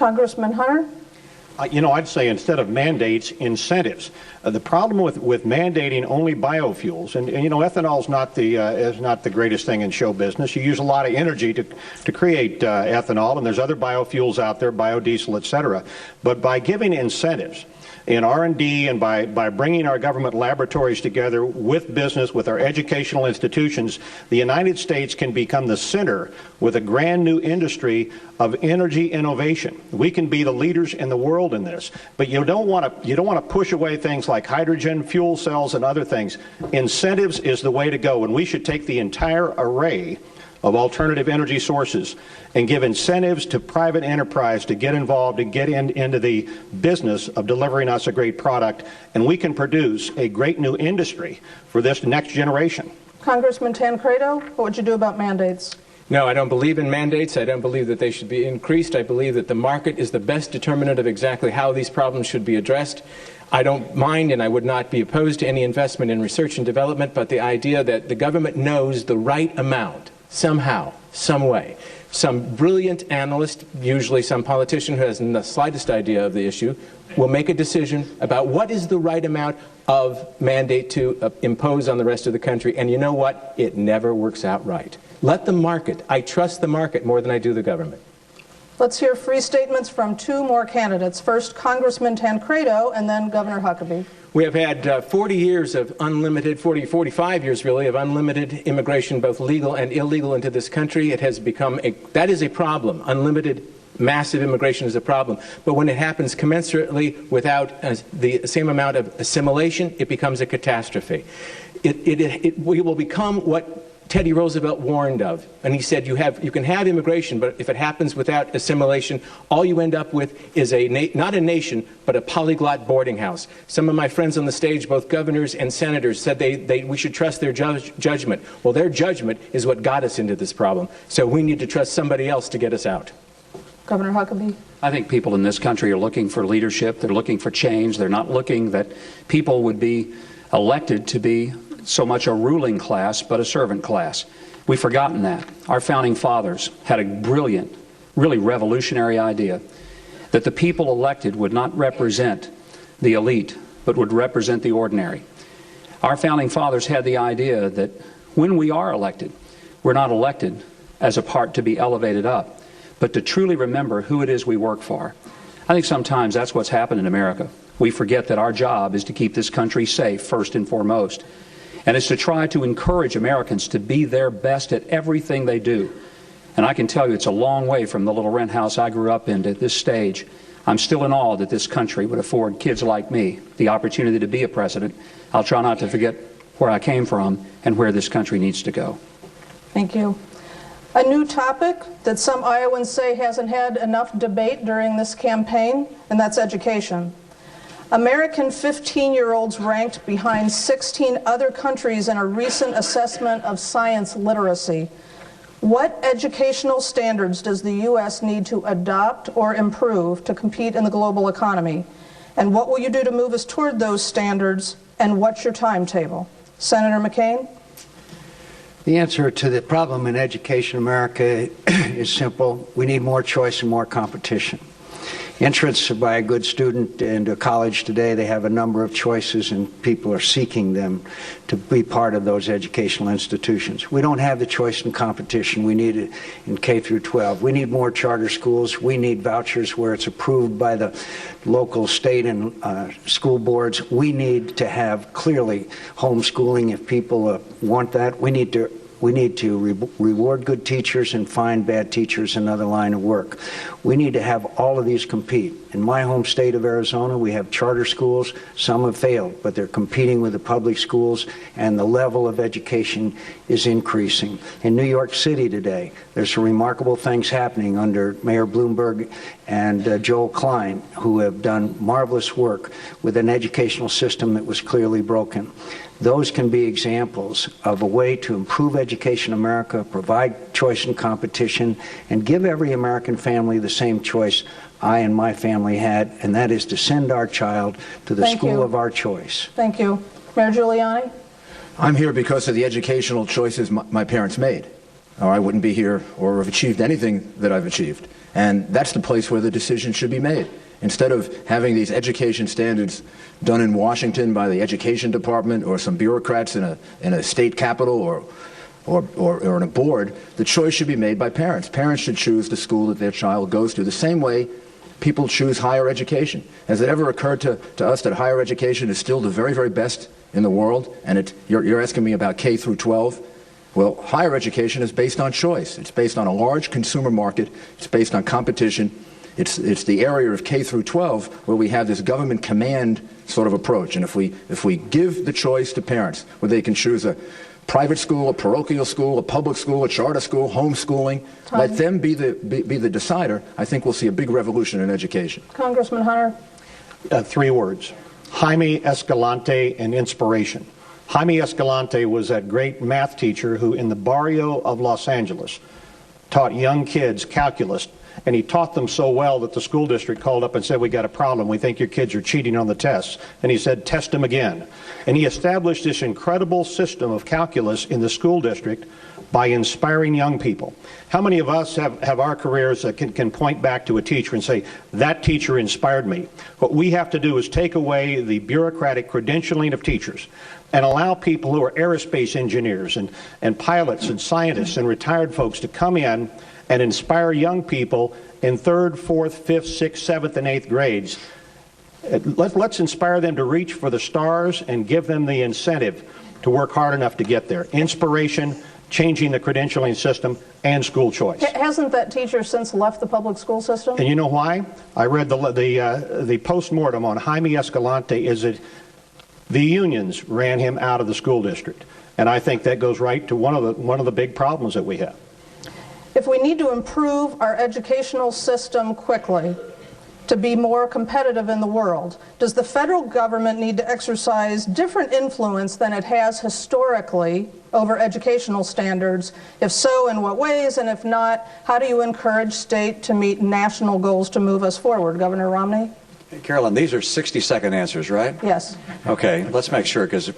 Congressman Hunter? I'd say instead of mandates, incentives. The problem with mandating only biofuels, and ethanol is not the greatest thing in show business. You use a lot of energy to create ethanol, and there's other biofuels out there, biodiesel, et cetera. But by giving incentives in R&D and by bringing our government laboratories together with business, with our educational institutions, the United States can become the center with a brand new industry of energy innovation. We can be the leaders in the world in this, but you don't want to push away things like hydrogen, fuel cells, and other things. Incentives is the way to go, and we should take the entire array of alternative energy sources and give incentives to private enterprise to get involved and get into the business of delivering us a great product, and we can produce a great new industry for this next generation. Congressman Tancredo, what would you do about mandates? No, I don't believe in mandates. I don't believe that they should be increased. I believe that the market is the best determinant of exactly how these problems should be addressed. I don't mind and I would not be opposed to any investment in research and development, but the idea that the government knows the right amount somehow, some way. Some brilliant analyst, usually some politician who hasn't the slightest idea of the issue, will make a decision about what is the right amount of mandate to impose on the rest of the country. And you know what? It never works out right. Let the market. I trust the market more than I do the government. Let's hear free statements from two more candidates. First, Congressman Tancredo, and then Governor Huckabee. We have had 40 years of unlimited, 45 years really, of unlimited immigration, both legal and illegal, into this country. It has become that is a problem. Unlimited, massive immigration is a problem. But when it happens commensurately without the same amount of assimilation, it becomes a catastrophe. We will become what Teddy Roosevelt warned of, and he said you can have immigration, but if it happens without assimilation, all you end up with is not a nation, but a polyglot boarding house. Some of my friends on the stage, both governors and senators, said we should trust their judgment. Well, their judgment is what got us into this problem, so we need to trust somebody else to get us out. Governor Huckabee. I think people in this country are looking for leadership. They're looking for change. They're not looking that people would be elected to be so much a ruling class, but a servant class. We've forgotten that. Our founding fathers had a brilliant, really revolutionary idea that the people elected would not represent the elite, but would represent the ordinary. Our founding fathers had the idea that when we are elected, we're not elected as a part to be elevated up, but to truly remember who it is we work for. I think sometimes that's what's happened in America. We forget that our job is to keep this country safe first and foremost. And it's to try to encourage Americans to be their best at everything they do. And I can tell you it's a long way from the little rent house I grew up in to this stage. I'm still in awe that this country would afford kids like me the opportunity to be a president. I'll try not to forget where I came from and where this country needs to go. Thank you. A new topic that some Iowans say hasn't had enough debate during this campaign, and that's education. American 15-year-olds ranked behind 16 other countries in a recent assessment of science literacy. What educational standards does the U.S. need to adopt or improve to compete in the global economy? And what will you do to move us toward those standards, and what's your timetable? Senator McCain? The answer to the problem in education in America is simple. We need more choice and more competition. Entrance by a good student into college today, they have a number of choices and people are seeking them to be part of those educational institutions. We don't have the choice and competition we need it in K through 12. We need more charter schools. We need vouchers where it's approved by the local, state, and school boards. We need to have clearly homeschooling if people want that. We need to reward good teachers and find bad teachers another line of work. We need to have all of these compete. In my home state of Arizona, we have charter schools. Some have failed, but they're competing with the public schools, and the level of education is increasing. In New York City today, there's some remarkable things happening under Mayor Bloomberg and Joel Klein, who have done marvelous work with an educational system that was clearly broken. Those can be examples of a way to improve education in America, provide choice and competition, and give every American family the same choice I and my family had, and that is to send our child to the school of our choice. Thank you. Mayor Giuliani? I'm here because of the educational choices my parents made. Or I wouldn't be here or have achieved anything that I've achieved. And that's the place where the decision should be made. Instead of having these education standards done in Washington by the education department or some bureaucrats in a state capitol or in a board, the choice should be made by parents. Parents should choose the school that their child goes to, the same way people choose higher education. Has it ever occurred to us that higher education is still the very, very best in the world? And you're asking me about K through 12? Well, higher education is based on choice. It's based on a large consumer market. It's based on competition. It's the area of K through 12 where we have this government command sort of approach. And if we give the choice to parents, where they can choose a private school, a parochial school, a public school, a charter school, homeschooling, let them be the decider, I think we'll see a big revolution in education. Congressman Hunter. 3 words: Jaime Escalante and inspiration. Jaime Escalante was that great math teacher who, in the barrio of Los Angeles, taught young kids calculus. And he taught them so well that the school district called up and said, "We got a problem. We think your kids are cheating on the tests." And he said, "Test them again." And he established this incredible system of calculus in the school district by inspiring young people. How many of us have our careers that can point back to a teacher and say, "That teacher inspired me"? What we have to do is take away the bureaucratic credentialing of teachers and allow people who are aerospace engineers and pilots and scientists and retired folks to come in and inspire young people in 3rd, 4th, 5th, 6th, 7th, and 8th grades. Let's inspire them to reach for the stars and give them the incentive to work hard enough to get there. Inspiration, changing the credentialing system, and school choice. Hasn't that teacher since left the public school system? And you know why? I read the postmortem on Jaime Escalante is that the unions ran him out of the school district. And I think that goes right to one of the big problems that we have. If we need to improve our educational system quickly to be more competitive in the world, does the federal government need to exercise different influence than it has historically over educational standards? If so, in what ways? And if not, how do you encourage state to meet national goals to move us forward? Governor Romney? Carolyn, these are 60-second answers, right? Yes. Okay, let's make sure, because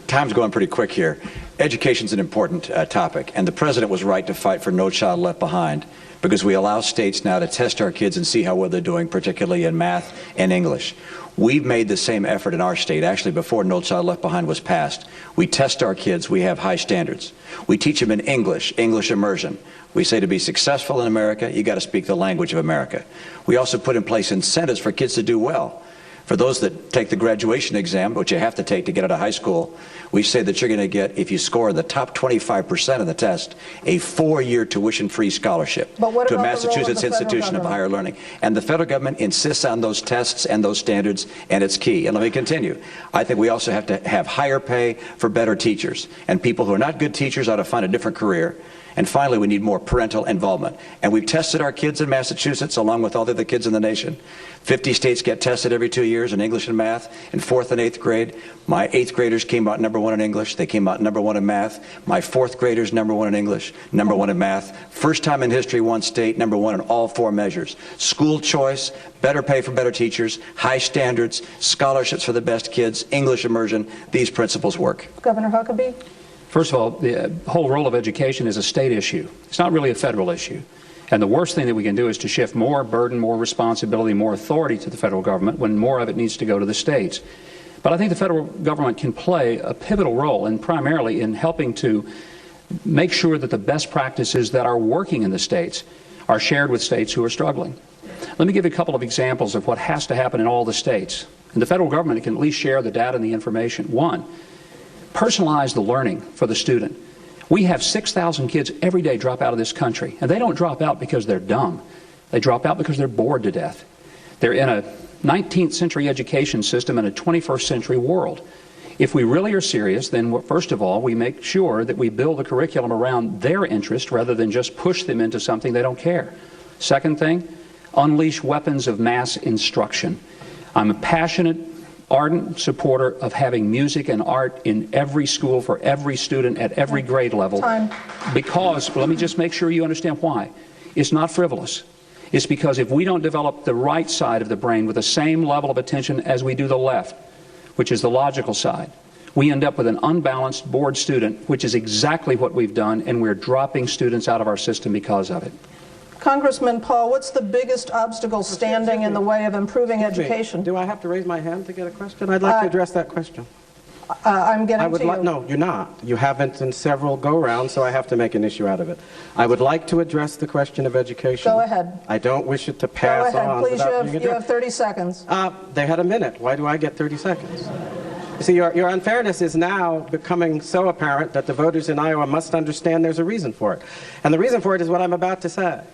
time's going pretty quick here. Education's an important topic, and the president was right to fight for No Child Left Behind, because we allow states now to test our kids and see how well they're doing, particularly in math and English. We've made the same effort in our state. Actually, before No Child Left Behind was passed, we test our kids. We have high standards. We teach them in English immersion. We say to be successful in America, you got to speak the language of America. We also put in place incentives for kids to do well. For those that take the graduation exam, which you have to take to get out of high school, we say that you're going to get, if you score in the top 25% of the test, a 4-year tuition-free scholarship to a Massachusetts institution of higher learning. And the federal government insists on those tests and those standards, and it's key. And let me continue. I think we also have to have higher pay for better teachers. And people who are not good teachers ought to find a different career. And finally, we need more parental involvement. And we've tested our kids in Massachusetts along with all the other kids in the nation. 50 states get tested every 2 years in English and math. In 4th and 8th grade, my 8th graders came out #1 in English. They came out #1 in math. My 4th graders, #1 in English, #1 in math. First time in history, one state, #1 in all 4 measures. School choice, better pay for better teachers, high standards, scholarships for the best kids, English immersion. These principles work. Governor Huckabee? First of all, the whole role of education is a state issue. It's not really a federal issue. And the worst thing that we can do is to shift more burden, more responsibility, more authority to the federal government when more of it needs to go to the states. But I think the federal government can play a pivotal role, and primarily in helping to make sure that the best practices that are working in the states are shared with states who are struggling. Let me give you a couple of examples of what has to happen in all the states. And the federal government can at least share the data and the information. One, personalize the learning for the student. We have 6,000 kids every day drop out of this country, and they don't drop out because they're dumb. They drop out because they're bored to death. They're in a 19th century education system in a 21st century world. If we really are serious, then first of all, we make sure that we build a curriculum around their interest rather than just push them into something they don't care. Second thing, unleash weapons of mass instruction. I'm a passionate, ardent supporter of having music and art in every school for every student at every grade level. Time. Because, let me just make sure you understand why. It's not frivolous. It's because if we don't develop the right side of the brain with the same level of attention as we do the left, which is the logical side, we end up with an unbalanced, bored student, which is exactly what we've done, and we're dropping students out of our system because of it. Congressman Paul, what's the biggest obstacle standing in the way of improving education? Do I have to raise my hand to get a question? I'd like to address that question. I'm getting to you. No, you're not. You haven't in several go-rounds, so I have to make an issue out of it. I would like to address the question of education. Go ahead. I don't wish it to pass Go ahead, on. please. You have 30 seconds. They had a minute. Why do I get 30 seconds? You see, your unfairness is now becoming so apparent that the voters in Iowa must understand there's a reason for it. And the reason for it is what I'm about to say.